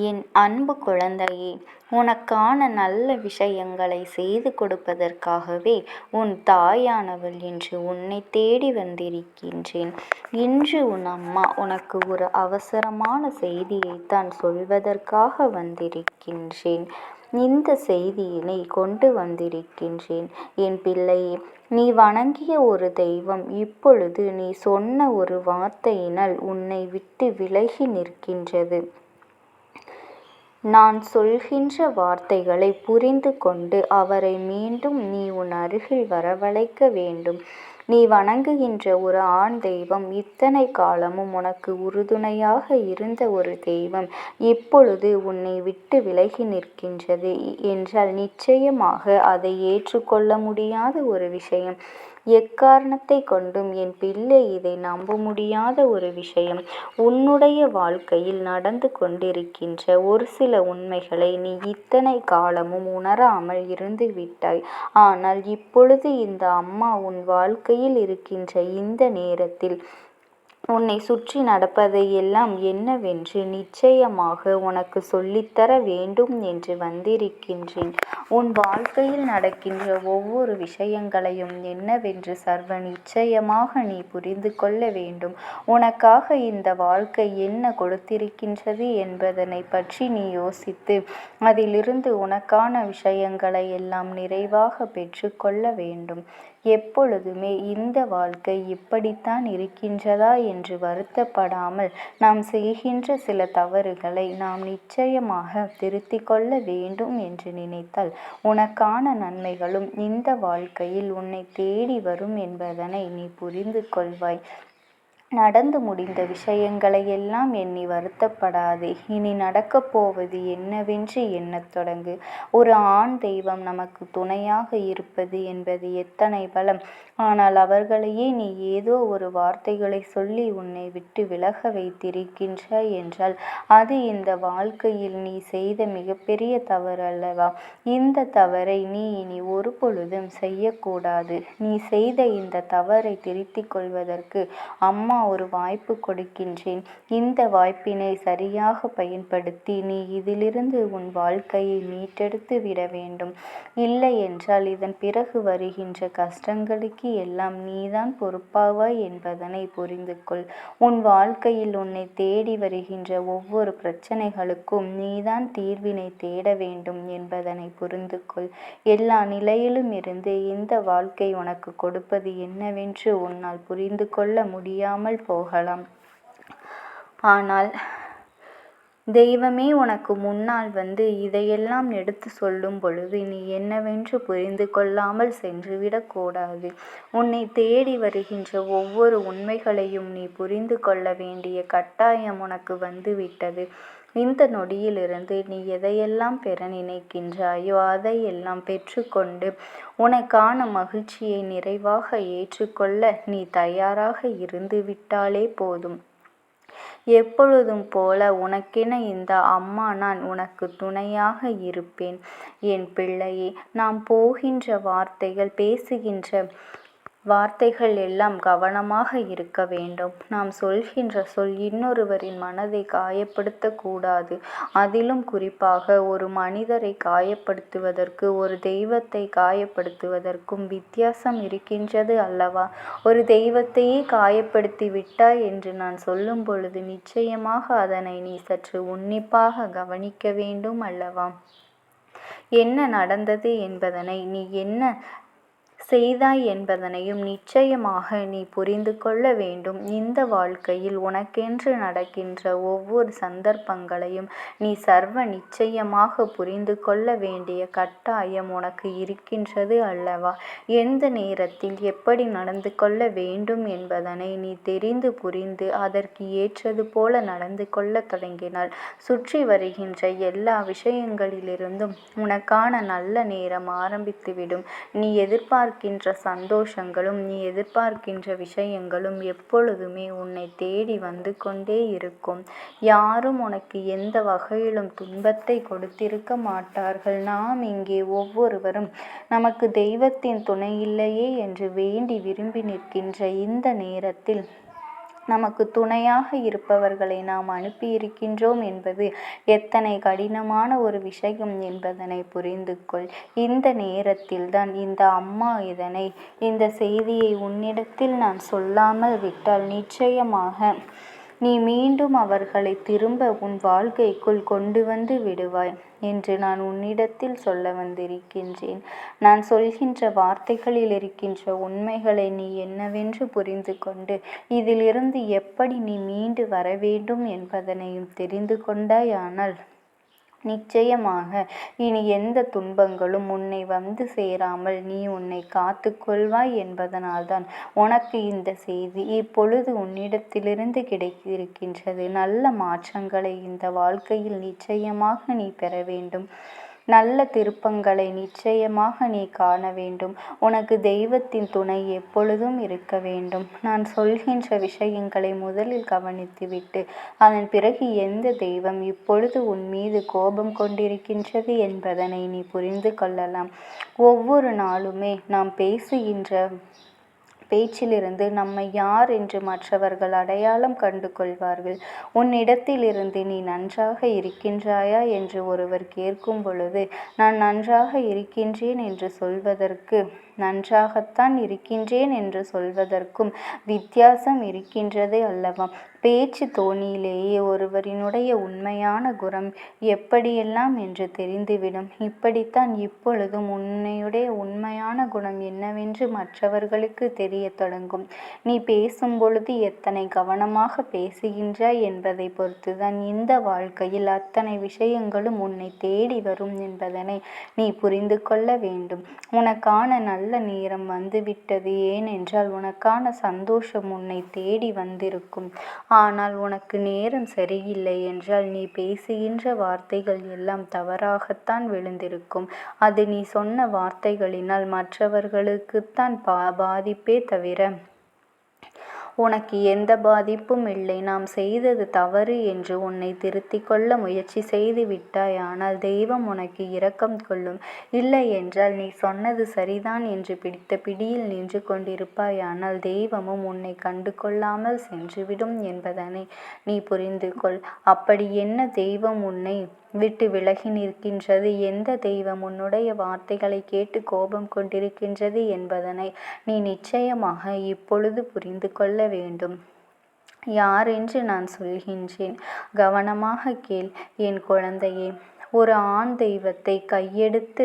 என் அன்பு குழந்தையே, உனக்கான நல்ல விஷயங்களை செய்து கொடுப்பதற்காகவே உன் தாயானவள் இன்று உன்னை தேடி வந்திருக்கின்றேன். இன்று உன் அம்மா உனக்கு ஒரு அவசரமான செய்தியைத்தான் சொல்வதற்காக வந்திருக்கின்றேன். இந்த செய்தியினை கொண்டு வந்திருக்கின்றேன். என் பிள்ளையே, நீ வணங்கிய ஒரு தெய்வம் இப்பொழுது நீ சொன்ன ஒரு வார்த்தையினால் உன்னை விட்டு விலகி நிற்கின்றது. நான் சொல்கின்ற வார்த்தைகளை புரிந்து கொண்டு அவரை மீண்டும் நீ உன் அருகில் வரவழைக்க வேண்டும். நீ வணங்குகின்ற ஒரு ஆண் தெய்வம், இத்தனை காலமும் உனக்கு உறுதுணையாக இருந்த ஒரு தெய்வம் இப்பொழுது உன்னை விட்டு விலகி நிற்கின்றது என்றால் நிச்சயமாக அதை ஏற்றுக்கொள்ள முடியாத ஒரு விஷயம். எக்காரணத்தை கொண்டும் என் பிள்ளை இதை நம்ப முடியாத ஒரு விஷயம். உன்னுடைய வாழ்க்கையில் நடந்து கொண்டிருக்கின்ற ஒரு சில உண்மைகளை நீ இத்தனை காலமும் உணராமல் இருந்து விட்டாய். ஆனால் இப்பொழுது இந்த அம்மா உன் வாழ்க்கையில் இருக்கின்ற இந்த நேரத்தில் உன்னை சுற்றி நடப்பதை எல்லாம் என்னவென்று நிச்சயமாக உனக்கு சொல்லித்தர வேண்டும் என்று வந்திருக்கின்றேன். உன் வாழ்க்கையில் நடக்கின்ற ஒவ்வொரு விஷயங்களையும் என்னவென்று சர்வ நிச்சயமாக நீ புரிந்து கொள்ள வேண்டும். உனக்காக இந்த வாழ்க்கை என்ன கொடுத்திருக்கின்றது என்பதனை பற்றி நீ யோசித்து அதிலிருந்து உனக்கான விஷயங்களை எல்லாம் நிறைவாக பெற்றுக்கொள்ள வேண்டும். எப்பொழுதுமே இந்த வாழ்க்கை இப்படித்தான் இருக்கின்றதா என்று வருத்தப்படாமல் நாம் செய்கின்ற சில தவறுகளை நாம் நிச்சயமாக திருத்திக் கொள்ள வேண்டும் என்று நினைத்தால் உனக்கான நன்மைகளும் இந்த வாழ்க்கையில் உன்னை தேடி வரும் என்பதனை நீ புரிந்து கொள்வாய். நடந்து முடிந்த விஷயங்களை எல்லாம் எண்ணி வருத்தப்படாதே. இனி நடக்கப் போவது என்னவென்று எண்ணத் தொடங்கு. ஒரு ஆண் தெய்வம் நமக்கு துணையாக இருப்பது என்பது எத்தனை பலம். ஆனால் அவர்களையே நீ ஏதோ ஒரு வார்த்தைகளை சொல்லி உன்னை விட்டு விலக வைத்திருக்கின்றாய் என்றால் அது இந்த வாழ்க்கையில் நீ செய்த மிகப்பெரிய தவறு அல்லவா? இந்த தவறை நீ இனி ஒரு பொழுதும் செய்யக்கூடாது. நீ செய்த இந்த தவறை திருத்திக் கொள்வதற்கு அம்மா ஒரு வாய்ப்பு கொடுக்கின்றேன். இந்த வாய்ப்பினை சரியாக பயன்படுத்தி நீ இதிலிருந்து உன் வாழ்க்கையை மீட்டெடுத்து விட வேண்டும். இல்லை என்றால் இதன் பிறகு வருகின்ற கஷ்டங்களுக்கு எல்லாம் நீதான் பொறுப்பாவாய் என்பதனை புரிந்து கொள். உன் வாழ்க்கையில் உன்னை தேடி வருகின்ற ஒவ்வொரு பிரச்சனைகளுக்கும் நீதான் தீர்வினை தேட வேண்டும் என்பதனை புரிந்து கொள். எல்லா நிலையிலும் இருந்து இந்த வாழ்க்கை உனக்கு கொடுப்பது என்னவென்று உன்னால் புரிந்து கொள்ள முடியாமல் போகலாம். ஆனால் தெய்வமே உனக்கு முன்னால் வந்து இதையெல்லாம் எடுத்து சொல்லும் பொழுது நீ என்னவென்று புரிந்து கொள்ளாமல் சென்றுவிடக்கூடாது. உன்னை தேடி வருகின்ற ஒவ்வொரு உண்மைகளையும் நீ புரிந்து கொள்ள வேண்டிய கட்டாயம் உனக்கு வந்துவிட்டது. இந்த நொடியிலிருந்து நீ எதையெல்லாம் பெற நினைக்கின்றாயோ அதையெல்லாம் பெற்றுக்கொண்டு உனக்கான மகிழ்ச்சியை நிறைவாக ஏற்றுக்கொள்ள நீ தயாராக இருந்து விட்டாலே போதும். எப்பொழுதும் போல உனக்கென இந்த அம்மா நான் உனக்கு துணையாக இருப்பேன். என் பிள்ளையே, நாம் போகின்ற வார்த்தைகள், பேசுகின்ற வார்த்தைகள் எல்லாம் கவனமாக இருக்க வேண்டும். நாம் சொல்கின்ற சொல் இன்னொருவரின் மனதை காயப்படுத்தக்கூடாது. அதிலும் குறிப்பாக ஒரு மனிதரை காயப்படுத்துவதற்கு ஒரு தெய்வத்தை காயப்படுத்துவதற்கும் வித்தியாசம் இருக்கின்றது அல்லவா? ஒரு தெய்வத்தையே காயப்படுத்தி விட்டாய் என்று நான் சொல்லும் பொழுது நிச்சயமாக அதனை நீ சற்று உன்னிப்பாக கவனிக்க வேண்டும் அல்லவா? என்ன நடந்தது என்பதனை, நீ என்ன செய்தாய் என்பதனையும் நிச்சயமாக நீ புரிந்து கொள்ள வேண்டும். இந்த வாழ்க்கையில் உனக்கென்று நடக்கின்ற ஒவ்வொரு சந்தர்ப்பங்களையும் நீ சர்வ நிச்சயமாக புரிந்து கொள்ள வேண்டிய கட்டாயம் உனக்கு இருக்கின்றது அல்லவா? எந்த நேரத்தில் எப்படி நடந்து கொள்ள வேண்டும் என்பதனை நீ தெரிந்து புரிந்து அதற்கு ஏற்றது போல நடந்து கொள்ள தொடங்கினால் சுற்றி வருகின்ற எல்லா விஷயங்களிலிருந்தும் உனக்கான நல்ல நேரம் ஆரம்பித்துவிடும். நீ எதிர்பார்க்கின்ற சந்தோஷங்களும் நீ எதிர்பார்க்கின்ற விஷயங்களும் எப்பொழுதுமே உன்னை தேடி வந்து கொண்டே இருக்கும். யாரும் உனக்கு எந்த வகையிலும் துன்பத்தை கொடுத்திருக்க மாட்டார்கள். நாம் இங்கே ஒவ்வொருவரும் நமக்கு தெய்வத்தின் துணை இல்லையே என்று வேண்டி விரும்பி நிற்கின்ற இந்த நேரத்தில் நமக்கு துணையாக இருப்பவர்களை நாம் அனுப்பியிருக்கின்றோம் என்பது எத்தனை கடினமான ஒரு விஷயம் என்பதனை புரிந்து கொள். இந்த நேரத்தில்தான் இந்த அம்மா இந்த செய்தியை உன்னிடத்தில் நான் சொல்லாமல் விட்டால் நிச்சயமாக நீ மீண்டும் அவர்களை திரும்ப உன் வாழ்க்கைக்குள் கொண்டு வந்து விடுவாய் என்று நான் உன்னிடத்தில் சொல்ல வந்திருக்கின்றேன். நான் சொல்கின்ற வார்த்தைகளில் இருக்கின்ற உண்மைகளை நீ என்னவென்று புரிந்து கொண்டு இதிலிருந்து எப்படி நீ மீண்டு வர வேண்டும் என்பதனையும் தெரிந்து கொண்டாயானால் நிச்சயமாக இனி எந்த துன்பங்களும் உன்னை வந்து சேராமல் நீ உன்னை காத்து கொள்வாய் என்பதனால்தான் உனக்கு இந்த செய்தி இப்பொழுது உன்னிடத்திலிருந்து கிடைத்திருக்கின்றது. நல்ல மாற்றங்களை இந்த வாழ்க்கையில் நிச்சயமாக நீ பெற வேண்டும். நல்ல திருப்பங்களை நிச்சயமாக நீ காண வேண்டும். உனக்கு தெய்வத்தின் துணை எப்பொழுதும் இருக்க வேண்டும். நான் சொல்கின்ற விஷயங்களை முதலில் கவனித்துவிட்டு அதன் பிறகு எந்த தெய்வம் இப்பொழுது உன் மீது கோபம் கொண்டிருக்கின்றது என்பதனை நீ புரிந்து கொள்ளலாம். ஒவ்வொரு நாளுமே நாம் பேசுகின்ற பேச்சிலிருந்து நம்மை யார் என்று மற்றவர்கள் அடையாளம் கண்டு கொள்வார்கள். உன்னிடத்திலிருந்து நீ நன்றாக இருக்கின்றாயா என்று ஒருவர் கேட்கும் பொழுது நான் நன்றாக இருக்கின்றேன் என்று சொல்வதற்கு நன்றாகத்தான் இருக்கின்றேன் என்று சொல்வதற்கும் வித்தியாசம் இருக்கின்றதே அல்லவா? பேச்சு தோணியிலேயே ஒருவரினுடைய உண்மையான குணம் எப்படியெல்லாம் என்று தெரிந்துவிடும். இப்படித்தான் இப்பொழுதும் உன்னையுடைய உண்மையான குணம் என்னவென்று மற்றவர்களுக்கு தெரிய தொடங்கும். நீ பேசும் பொழுது எத்தனை கவனமாக பேசுகின்றாய் என்பதை பொறுத்துதான் இந்த வாழ்க்கையில் அத்தனை விஷயங்களும் உன்னை தேடி வரும் என்பதனை நீ புரிந்து கொள்ள வேண்டும். உனக்கான நல்ல நேரம் வந்துவிட்டது. ஏனென்றால் உனக்கான சந்தோஷம் உன்னை தேடி வந்திருக்கும். ஆனால் உனக்கு நேரம் சரியில்லை என்றால் நீ பேசுகின்ற வார்த்தைகள் எல்லாம் தவறாகத்தான் விழுந்திருக்கும். அது நீ சொன்ன வார்த்தைகளினால் மற்றவர்களுக்குத்தான் பாதிப்பே தவிர உனக்கு எந்த பாதிப்பும் இல்லை. நாம் செய்தது தவறு என்று உன்னை திருத்திக் கொள்ள முயற்சி செய்து விட்டாயானால் தெய்வம் உனக்கு இரக்கம் கொள்ளும். இல்லை என்றால் நீ சொன்னது சரிதான் என்று பிடித்த பிடியில் நின்று கொண்டிருப்பாயானால் தெய்வமும் உன்னை கண்டு கொள்ளாமல் சென்றுவிடும் என்பதனை நீ புரிந்து கொள். அப்படி என்ன தெய்வம் உன்னை விட்டு விலகி நிற்கின்றது, எந்த தெய்வம் உன்னுடைய வார்த்தைகளை கேட்டு கோபம் கொண்டிருக்கின்றது என்பதனை நீ நிச்சயமாக இப்பொழுது புரிந்து கொள்ள வேண்டும். யார் என்று நான் சொல்கின்றேன், கவனமாக கேள் என் குழந்தையே. ஒரு ஆண் தெய்வத்தை கையெடுத்து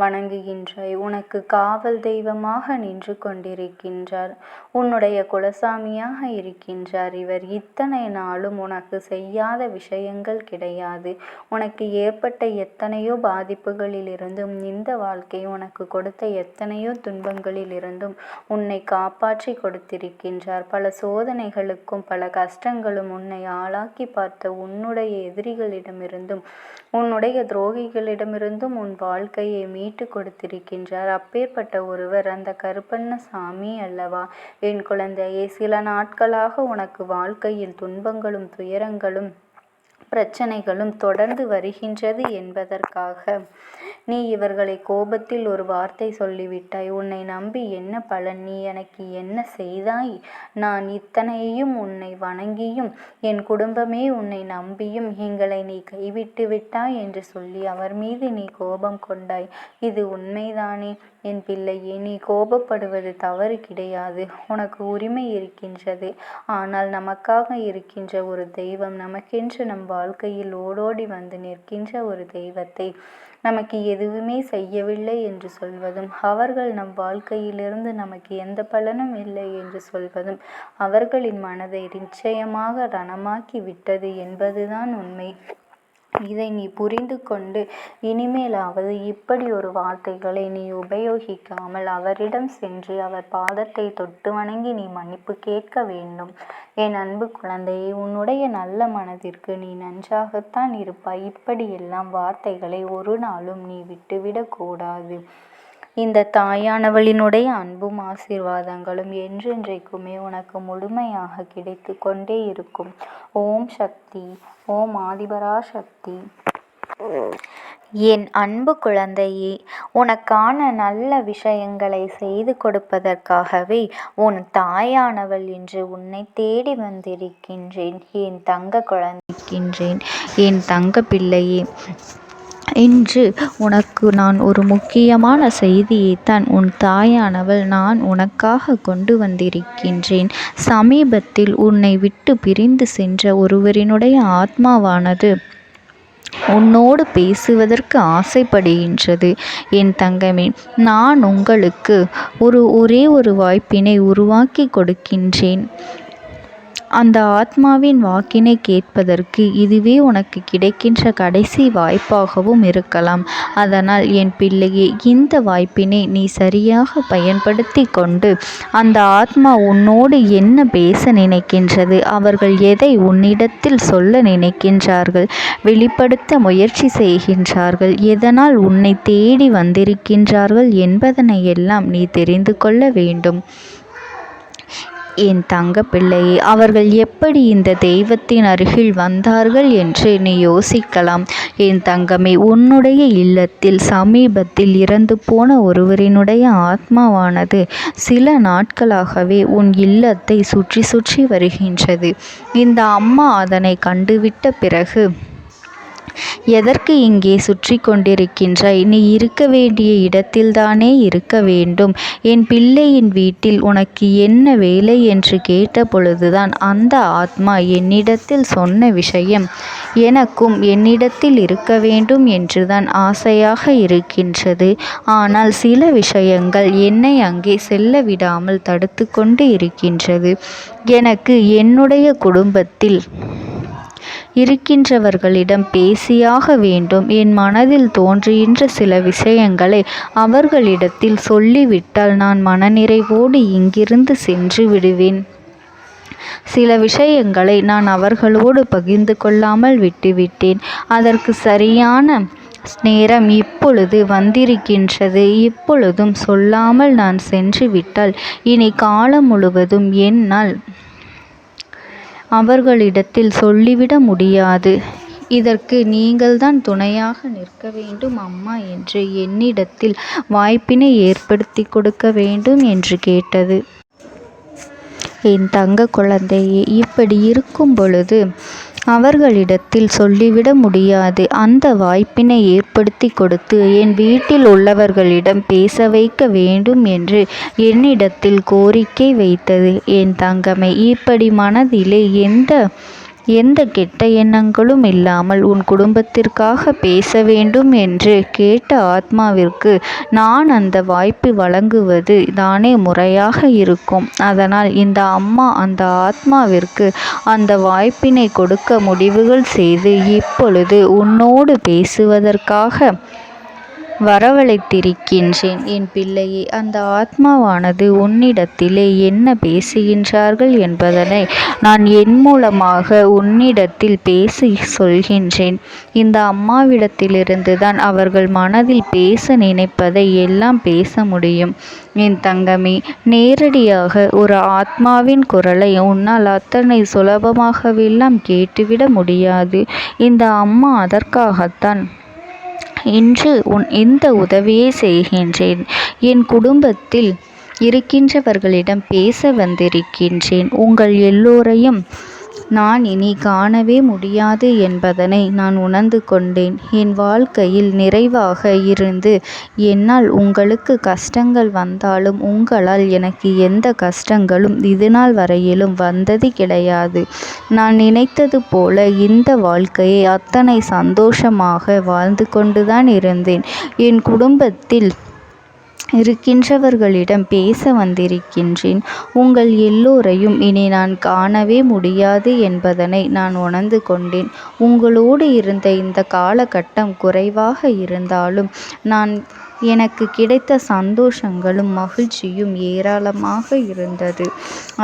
வணங்குகின்றாய். உனக்கு காவல் தெய்வமாக நின்று கொண்டிருக்கின்றார். உன்னுடைய குலசாமியாக இருக்கின்றார். இவர் இத்தனை நாளும் உனக்கு செய்யாத விஷயங்கள் கிடையாது. உனக்கு ஏற்பட்ட எத்தனையோ பாதிப்புகளிலிருந்தும் இந்த வாழ்க்கை உனக்கு கொடுத்த எத்தனையோ துன்பங்களிலிருந்தும் உன்னை காப்பாற்றி கொடுத்திருக்கின்றார். பல சோதனைகளுக்கும் பல கஷ்டங்களும் உன்னை ஆளாக்கி பார்த்த உன்னுடைய எதிரிகளிடமிருந்தும் உன்னுடைய துரோகிகளிடமிருந்தும் உன் வாழ்க்கையை மீட்டு கொடுத்திருக்கின்றார். அப்பேற்பட்ட ஒருவர் அந்த கருப்பண்ணசாமி அல்லவா? என் குழந்தையே, சில நாட்களாக உனக்கு வாழ்க்கையில் துன்பங்களும் துயரங்களும் பிரச்சனைகளும் தொடர்ந்து வருகின்றது என்பதற்காக நீ இவர்களை கோபத்தில் ஒரு வார்த்தை சொல்லிவிட்டாய். உன்னை நம்பி என்ன பலன்? நீ எனக்கு என்ன செய்தாய்? நான் இத்தனையும் உன்னை வணங்கியும் என் குடும்பமே உன்னை நம்பியும் எங்களை நீ கைவிட்டு விட்டாய் என்று சொல்லி அவர் மீது நீ கோபம் கொண்டாய். இது உண்மைதானே என் பிள்ளையே? நீ கோபப்படுவது தவறு கிடையாது. உனக்கு உரிமை இருக்கின்றது. ஆனால் நமக்காக இருக்கின்ற ஒரு தெய்வம், நமக்கென்று நம் வாழ்க்கையில் ஓடோடி வந்து நிற்கின்ற ஒரு தெய்வத்தை நமக்கு எதுவுமே செய்யவில்லை என்று சொல்வதும், அவர்கள் நம் வாழ்க்கையிலிருந்து நமக்கு எந்த பலனும் இல்லை என்று சொல்வதும் அவர்களின் மனதை நிச்சயமாக ரணமாக்கி விட்டது என்பதுதான் உண்மை. இதை நீ புரிந்து கொண்டு இனிமேலாவது இப்படி ஒரு வார்த்தைகளை நீ உபயோகிக்காமல் அவரிடம் சென்று அவர் பாதத்தை தொட்டு வணங்கி நீ மன்னிப்பு கேட்க வேண்டும். என் அன்பு குழந்தையை, உன்னுடைய நல்ல மனதிற்கு நீ நன்றாகத்தான் இருப்பாய். இப்படியெல்லாம் வார்த்தைகளை ஒரு நாளும் நீ விட்டுவிடக்கூடாது. இந்த தாயானவளினுடைய அன்பும் ஆசீர்வாதங்களும் என்றென்றைக்குமே உனக்கு முழுமையாக கிடைத்து கொண்டே இருக்கும். ஓம் சக்தி. ஓம் ஆதிபராசக்தி. என் அன்பு குழந்தையே, உனக்கான நல்ல விஷயங்களை செய்து கொடுப்பதற்காகவே உன் தாயானவள் இன்று உன்னை தேடி வந்திருக்கின்றேன். என் தங்க குழந்தைக்கின்றேன். என் தங்க பிள்ளையே, இன்று உனக்கு நான் ஒரு முக்கியமான செய்தியைத்தான் உன் தாயானவள் நான் உனக்காக கொண்டு வந்திருக்கின்றேன். சமீபத்தில் உன்னை விட்டு பிரிந்து சென்ற ஒருவரினுடைய ஆத்மாவானது உன்னோடு பேசுவதற்கு ஆசைப்படுகின்றது. என் தங்கமே, நான் உங்களுக்கு ஒரே ஒரு வாய்ப்பினை உருவாக்கி கொடுக்கின்றேன். அந்த ஆத்மாவின் வாக்கினை கேட்பதற்கு இதுவே உனக்கு கிடைக்கின்ற கடைசி வாய்ப்பாகவும் இருக்கலாம். அதனால் என் பிள்ளையே, இந்த வாய்ப்பினை நீ சரியாக பயன்படுத்தி கொண்டு அந்த ஆத்மா உன்னோடு என்ன பேச நினைக்கின்றது, அவர்கள் எதை உன்னிடத்தில் சொல்ல நினைக்கின்றார்கள், வெளிப்படுத்த முயற்சி செய்கின்றார்கள், எதனால் உன்னை தேடி வந்திருக்கின்றார்கள் என்பதனை எல்லாம் நீ தெரிந்து கொள்ள வேண்டும். என் தங்க பிள்ளையே, அவர்கள் எப்படி இந்த தெய்வத்தின் அருகில் வந்தார்கள் என்று நீ யோசிக்கலாம். என் தங்கமே, உன்னுடைய இல்லத்தில் சமீபத்தில் இறந்து போன ஒருவரினுடைய ஆத்மாவானது சில நாட்களாகவே உன் இல்லத்தை சுற்றி சுற்றி வருகின்றது. இந்த அம்மா அதனை கண்டுவிட்ட பிறகு, எதற்கு இங்கே சுற்றி கொண்டிருக்கின்றாய்? நீ இருக்க வேண்டிய இடத்தில்தானே இருக்க வேண்டும். என் பிள்ளையின் வீட்டில் உனக்கு என்ன வேலை என்று கேட்ட பொழுதுதான் அந்த ஆத்மா என்னிடத்தில் சொன்ன விஷயம், எனக்கும் என்னிடத்தில் இருக்க வேண்டும் என்றுதான் ஆசையாக இருக்கின்றது. ஆனால் சில விஷயங்கள் என்னை அங்கே செல்ல விடாமல் தடுத்து கொண்டு இருக்கின்றது. எனக்கு என்னுடைய குடும்பத்தில் இருக்கின்றவர்களிடம் பேசியாக வேண்டும். என் மனதில் தோன்றுகின்ற சில விஷயங்களை அவர்களிடத்தில் சொல்லிவிட்டால் நான் மனநிறைவோடு இங்கிருந்து சென்று விடுவேன். சில விஷயங்களை நான் அவர்களோடு பகிர்ந்து கொள்ளாமல் விட்டுவிட்டேன். அதற்கு சரியான நேரம் இப்பொழுது வந்திருக்கின்றது. இப்பொழுதும் சொல்லாமல் நான் சென்று விட்டால் இனி காலம் முழுவதும் என்னால் அவர்களிடத்தில் சொல்லிவிட முடியாது. இதற்கு நீங்கள்தான் துணையாக நிற்க வேண்டும் அம்மா என்று என்னிடத்தில் வாய்ப்பினை ஏற்படுத்தி கொடுக்க வேண்டும் என்று கேட்டது. என் தங்க குழந்தையே, இப்படி இருக்கும் பொழுது அவர்களிடத்தில் சொல்லிவிட முடியாது. அந்த வாய்ப்பினை ஏற்படுத்தி கொடுத்து என் வீட்டில் உள்ளவர்களிடம் பேச வைக்க வேண்டும் என்று என்னிடத்தில் கோரிக்கை வைத்தது. என் தங்கமே, இப்படி மனதிலே எந்த கெட்ட எண்ணங்களும் இல்லாமல் உன் குடும்பத்திற்காக பேச வேண்டும் என்று கேட்ட ஆத்மாவிற்கு நான் அந்த வாய்ப்பு வழங்குவது தானே முறையாக இருக்கும். அதனால் இந்த அம்மா அந்த ஆத்மாவிற்கு அந்த வாய்ப்பினை கொடுக்க முடிவுகள் செய்து இப்பொழுது உன்னோடு பேசுவதற்காக வரவழைத்திருக்கின்றேன். என் பிள்ளையே, அந்த ஆத்மாவானது உன்னிடத்திலே என்ன பேசுகின்றார்கள் என்பதனை நான் என் மூலமாக உன்னிடத்தில் பேசி சொல்கின்றேன். இந்த அம்மாவிடத்திலிருந்து தான் அவர்கள் மனதில் பேச நினைப்பதை எல்லாம் பேச முடியும். என் தங்கமே, நேரடியாக ஒரு ஆத்மாவின் குரலை உன்னால் அத்தனை சுலபமாகவெல்லாம் கேட்டுவிட முடியாது. இந்த அம்மா அதற்காகத்தான் இன்று இந்த உதவியை செய்கின்றேன். என் குடும்பத்தில் இருக்கின்றவர்களிடம் பேச வந்திருக்கின்றேன். உங்கள் எல்லோரையும் நான் இனி காணவே முடியாது என்பதனை நான் உணர்ந்து கொண்டேன். என் வாழ்க்கையில் நிறைவாக இருந்து என்னால் உங்களுக்கு கஷ்டங்கள் வந்தாலும் உங்களால் எனக்கு எந்த கஷ்டங்களும் இதுநாள் வரையிலும் வந்தது கிடையாது. நான் நினைத்தது போல இந்த வாழ்க்கையை அத்தனை சந்தோஷமாக வாழ்ந்து கொண்டுதான் இருந்தேன். என் குடும்பத்தில் இருக்கின்றவர்களிடம் பேச வந்திருக்கின்றேன். உங்கள் எல்லோரையும் இனி நான் காணவே முடியாது என்பதனை நான் உணர்ந்து கொண்டேன். உங்களோடு இருந்த இந்த காலகட்டம் குறைவாக இருந்தாலும் எனக்கு கிடைத்த சந்தோஷங்களும் மகிழ்ச்சியும் ஏராளமாக இருந்தது.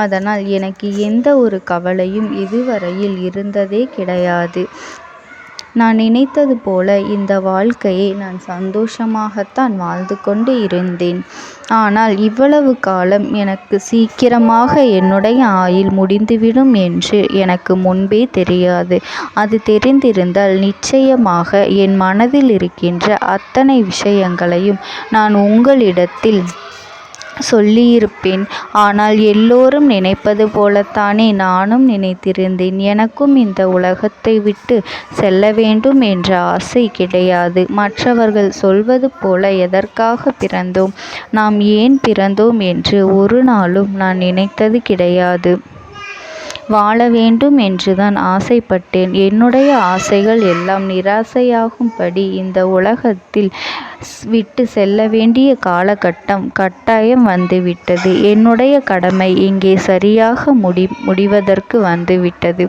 அதனால் எனக்கு எந்த ஒரு கவலையும் இதுவரையில் இருந்ததே கிடையாது. நான் நினைத்தது போல இந்த வாழ்க்கையை நான் சந்தோஷமாகத்தான் வாழ்ந்து கொண்டு இருந்தேன். ஆனால் இவ்வளவு காலம் எனக்கு சீக்கிரமாக என்னுடைய ஆயுள் முடிந்துவிடும் என்று எனக்கு முன்பே தெரியாது. அது தெரிந்திருந்தால் நிச்சயமாக என் மனதில் இருக்கின்ற அத்தனை விஷயங்களையும் நான் உங்களிடத்தில் சொல்லியிருப்பேன். ஆனால் எல்லோரும் நினைப்பது போலத்தானே நானும் நினைத்திருந்தேன். எனக்கும் இந்த உலகத்தை விட்டு செல்ல வேண்டும் என்ற ஆசை கிடையாது. மற்றவர்கள் சொல்வது போல எதற்காக பிறந்தோம், நாம் ஏன் பிறந்தோம் என்று ஒரு நாளும் நான் நினைத்தது கிடையாது. வாழ வேண்டும் என்றுதான் ஆசைப்பட்டேன். என்னுடைய ஆசைகள் எல்லாம் நிராசையாகும்படி இந்த உலகத்தில் விட்டு செல்ல வேண்டிய காலகட்டம் கட்டாயம் வந்துவிட்டது. என்னுடைய கடமை இங்கே சரியாக முடிவதற்கு வந்துவிட்டது.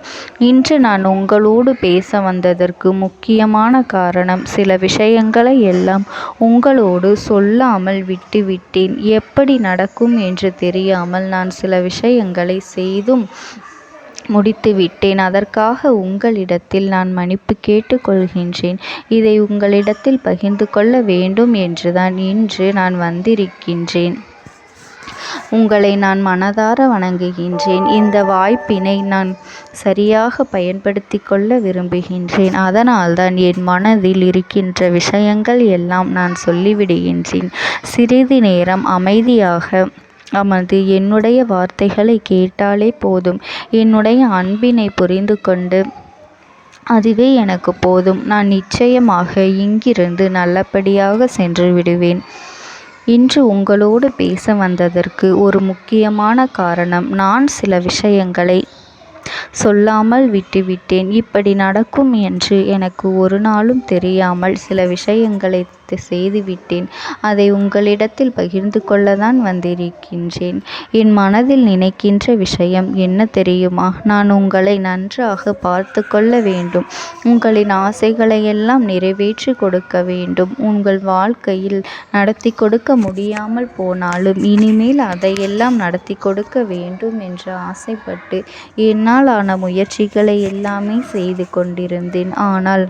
இன்று நான் உங்களோடு பேச வந்ததற்கு முக்கியமான காரணம், சில விஷயங்களை எல்லாம் உங்களோடு சொல்லாமல் விட்டுவிட்டேன். எப்படி நடக்கும் என்று தெரியாமல் நான் சில விஷயங்களை செய்தும் முடித்துவிட்டேன். அதற்காக உங்களிடத்தில் நான் மன்னிப்பு கேட்டுக்கொள்கின்றேன். இதை உங்களிடத்தில் பகிர்ந்து கொள்ள வேண்டும் என்றுதான் இன்று நான் வந்திருக்கின்றேன். உங்களை நான் மனதார வணங்குகின்றேன். இந்த வாய்ப்பினை நான் சரியாக பயன்படுத்தி கொள்ள விரும்புகின்றேன். அதனால்தான் என் மனதில் இருக்கின்ற விஷயங்கள் எல்லாம் நான் சொல்லிவிடுகின்றேன். சிறிது நேரம் அமைதியாக அமர்ந்து என்னுடைய வார்த்தைகளை கேட்டாலே போதும். என்னுடைய அன்பினை புரிந்து கொண்டு அதுவே எனக்கு போதும். நான் நிச்சயமாக இங்கிருந்து நல்லபடியாக சென்று விடுவேன். இன்று உங்களோடு பேச வந்ததற்கு ஒரு முக்கியமான காரணம், நான் சில விஷயங்களை சொல்லாமல் விட்டுவிட்டேன். இப்படி நடக்கும் என்று எனக்கு ஒரு நாளும் தெரியாமல் சில விஷயங்களை செய்துவிட்டேன். அதை உங்களிடத்தில் பகிர்ந்து கொள்ளத்தான் வந்திருக்கின்றேன். என் மனதில் நினைக்கின்ற விஷயம் என்ன தெரியுமா? நான் உங்களை நன்றாக பார்த்து கொள்ள வேண்டும். உங்களின் ஆசைகளை எல்லாம் நிறைவேற்றி கொடுக்க வேண்டும். உங்கள் வாழ்க்கையில் நடத்தி கொடுக்க முடியாமல் போனாலும் இனிமேல் அதையெல்லாம் நடத்தி கொடுக்க வேண்டும் என்று ஆசைப்பட்டு என்னால் ஆன முயற்சிகளை எல்லாமே செய்து கொண்டிருந்தேன். ஆனால்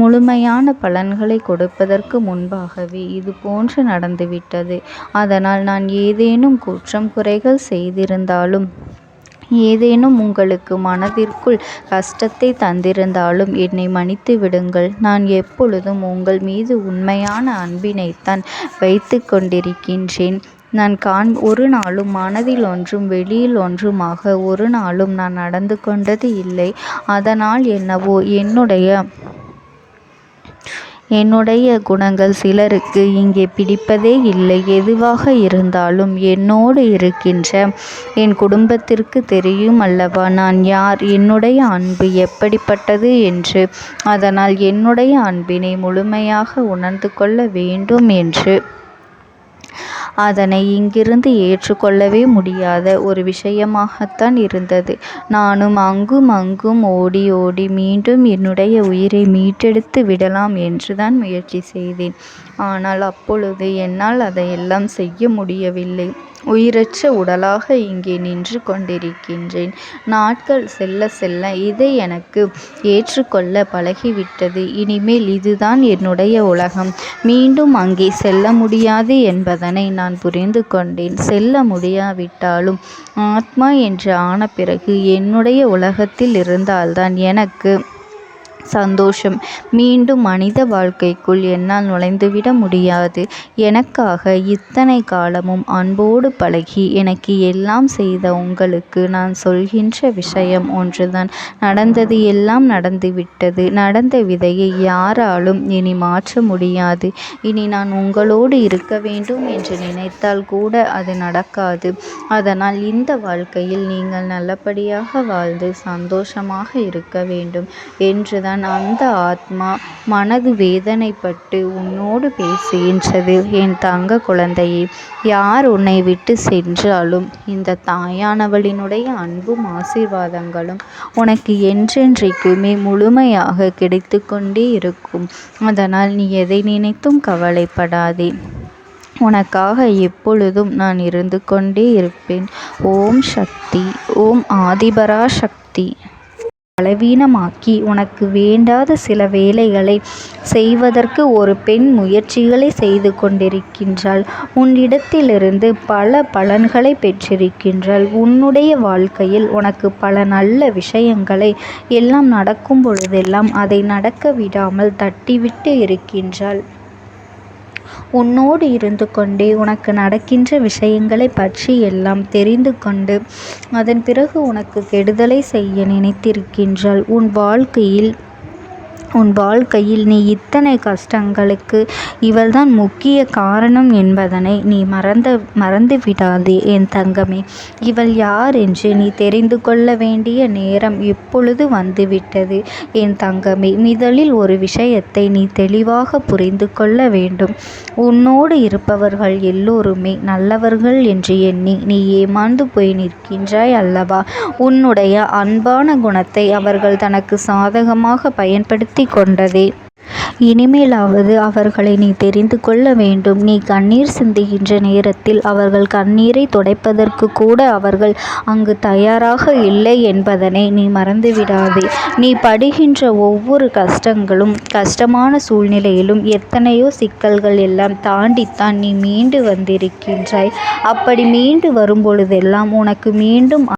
முழுமையான பலன்களை கொடுப்பதற்கு முன்பாகவே இது போன்று நடந்துவிட்டது. அதனால் நான் ஏதேனும் குற்றம் குறைகள் செய்திருந்தாலும், ஏதேனும் உங்களுக்கு மனதிற்குள் கஷ்டத்தை தந்திருந்தாலும் என்னை மன்னித்து விடுங்கள். நான் எப்பொழுதும் உங்கள் மீது உண்மையான அன்பினைத்தான் வைத்து கொண்டிருக்கின்றேன். நான் ஒரு நாளும் மனதில் ஒன்றும் வெளியில் ஒன்றுமாக ஒரு நாளும் நான் நடந்து கொண்டது இல்லை. அதனால் என்னவோ என்னுடைய குணங்கள் சிலருக்கு இங்கே பிடிப்பதே இல்லை. எதுவாக இருந்தாலும் என்னோடு இருக்கின்ற என் குடும்பத்திற்கு தெரியும் அல்லவா நான் யார், என்னுடைய அன்பு எப்படிப்பட்டது என்று. அதனால் என்னுடைய அன்பினை முழுமையாக உணர்ந்து கொள்ள வேண்டும் என்று அதனை இங்கிருந்து ஏற்றுக்கொள்ளவே முடியாத ஒரு விஷயமாகத்தான் இருந்தது. நானும் அங்கும் அங்கும் ஓடி ஓடி மீண்டும் என்னுடைய உயிரை மீட்டெடுத்து விடலாம் என்றுதான் முயற்சி செய்தேன். ஆனால் அப்பொழுது என்னால் அதையெல்லாம் செய்ய முடியவில்லை. உயிரற்ற உடலாக இங்கே நின்று கொண்டிருக்கின்றேன். நாட்கள் செல்ல செல்ல இதை எனக்கு ஏற்றுக்கொள்ள பழகிவிட்டது. இனிமேல் இதுதான் என்னுடைய உலகம். மீண்டும் அங்கே செல்ல முடியாது என்பதனை நான் புரிந்து கொண்டேன். செல்ல முடியாவிட்டாலும் ஆத்மா என்று ஆன பிறகு என்னுடைய உலகத்தில் இருந்தால்தான் எனக்கு சந்தோஷம். மீண்டும் மனித வாழ்க்கைக்குள் என்னால் நுழைந்துவிட முடியாது. எனக்காக இத்தனை காலமும் அன்போடு பழகி எனக்கு எல்லாம் செய்த உங்களுக்கு நான் சொல்கின்ற விஷயம் ஒன்றுதான். நடந்தது எல்லாம் நடந்துவிட்டது. நடந்த விதையை யாராலும் இனி மாற்ற முடியாது. இனி நான் உங்களோடு இருக்க வேண்டும் என்று நினைத்தால் கூட அது நடக்காது. அதனால் இந்த வாழ்க்கையில் நீங்கள் நல்லபடியாக வாழ்ந்து சந்தோஷமாக இருக்க வேண்டும் என்றுதான் அந்த ஆத்மா மனது வேதனைப்பட்டு உன்னோடு பேசுகின்றது. என் தங்க குழந்தையே, யார் உன்னை விட்டு சென்றாலும் இந்த தாயானவளினுடைய அன்பும் ஆசீர்வாதங்களும் உனக்கு என்றென்றைக்குமே முழுமையாக கிடைத்து கொண்டே இருக்கும். அதனால் நீ எதை நினைத்தும் கவலைப்படாதே. உனக்காக எப்பொழுதும் நான் இருந்து கொண்டே இருப்பேன். ஓம் சக்தி. ஓம் ஆதிபரா சக்தி. பலவீனமாக்கி உனக்கு வேண்டாத சில வேலைகளை செய்வதற்கு ஒரு பெண் முயற்சிகளை செய்து கொண்டிருக்கின்றாள். உன்னிடத்திலிருந்து பல பலன்களை பெற்றிருக்கின்றாள். உன்னுடைய வாழ்க்கையில் உனக்கு பல நல்ல விஷயங்களை எல்லாம் நடக்கும் பொழுதெல்லாம் அதை நடக்க விடாமல் தட்டிவிட்டு இருக்கின்றாள். உன்னோடு இருந்து கொண்டே உனக்கு நடக்கின்ற விஷயங்களை பற்றி எல்லாம் தெரிந்து கொண்டு அதன் பிறகு உனக்கு கெடுதலை செய்ய நினைத்திருக்கின்றாள். உன் வாழ்க்கையில் நீ இத்தனை கஷ்டங்களுக்கு இவள்தான் முக்கிய காரணம் என்பதனை நீ மறந்து விடாதே என் தங்கமே. இவள் யார் என்று நீ தெரிந்து கொள்ள வேண்டிய நேரம் இப்பொழுது வந்துவிட்டது என் தங்கமே. முதலில் ஒரு விஷயத்தை நீ தெளிவாக புரிந்து கொள்ள வேண்டும். உன்னோடு இருப்பவர்கள் எல்லோருமே நல்லவர்கள் என்று எண்ணி நீ ஏமாந்து போய் நிற்கின்றாய் அல்லவா? உன்னுடைய அன்பான குணத்தை அவர்கள் தனக்கு சாதகமாக பயன்படுத்தி கொண்டதே. இனிமேலாவது அவர்களை நீ தெரிந்து கொள்ள வேண்டும். நீ கண்ணீர் சிந்துகின்ற நேரத்தில் அவர்கள் கண்ணீரை துடைப்பதற்கு கூட அவர்கள் அங்கு தயாராக இல்லை என்பதனை நீ மறந்துவிடாதே. நீ படுகின்ற ஒவ்வொரு கஷ்டங்களும் கஷ்டமான சூழ்நிலையிலும் எத்தனையோ சிக்கல்கள் எல்லாம் தாண்டித்தான் நீ மீண்டு வந்திருக்கின்றாய். அப்படி மீண்டு வரும்பொழுதெல்லாம் உனக்கு மீண்டும்